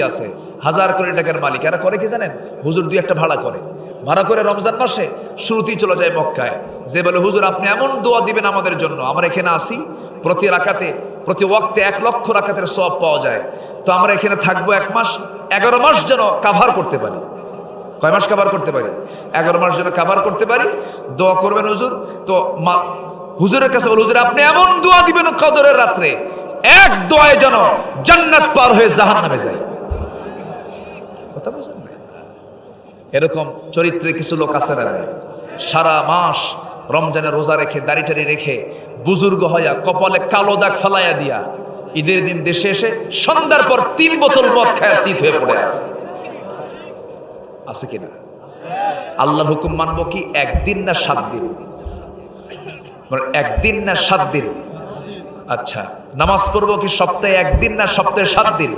আছে 1000 কোটি টাকার মালিক, এরা করে কি জানেন? হুজুর দুই একটা ভাড়া করে রমজান মাসে শুরুতেই চলে যায় মক্কায়, যে বলে হুজুর আপনি এমন দোয়া দিবেন আমাদের জন্য, আমরা এখানে আসি প্রতি রাকাতে প্রতি ওয়াক্তে 1 লক্ষ রাকাতের সওয়াব পাওয়া যায়, তো আমরা এখানে থাকবো 1 মাস 11 মাস যেন কাভার করতে পারি। কয় মাস কাভার করতে পারি? 11 মাস যেন কাভার করতে পারি, দোয়া করবেন হুজুর। তো হুজুরের কাছে বলে হুজুর আপনি এমন দোয়া দিবেন কদরের রাত্রে, এক দোয়ায় যেন জান্নাত পার হয়ে জাহান্নামে যায়। কথা বুঝেন? এরকম চরিত্রে কিছু লোক আছে না, সারা মাস রমজানের রোজা রেখে দাড়ি টাড়ি রেখে বুজুর্গ হইয়া কপালে কালো দাগ ফালাইয়া দিয়া ঈদের দিন দেশে এসে সন্ধ্যার পর 3 বোতল মদ খায় শীত হয়ে পড়ে আছে কিনা? আল্লাহর হুকুম মানবো কি একদিন না 7 দিন? একদিন না 7 দিন? আচ্ছা, নামাজ পড়বো কি সপ্তাহে 1 দিন না সপ্তাহে 7 দিন?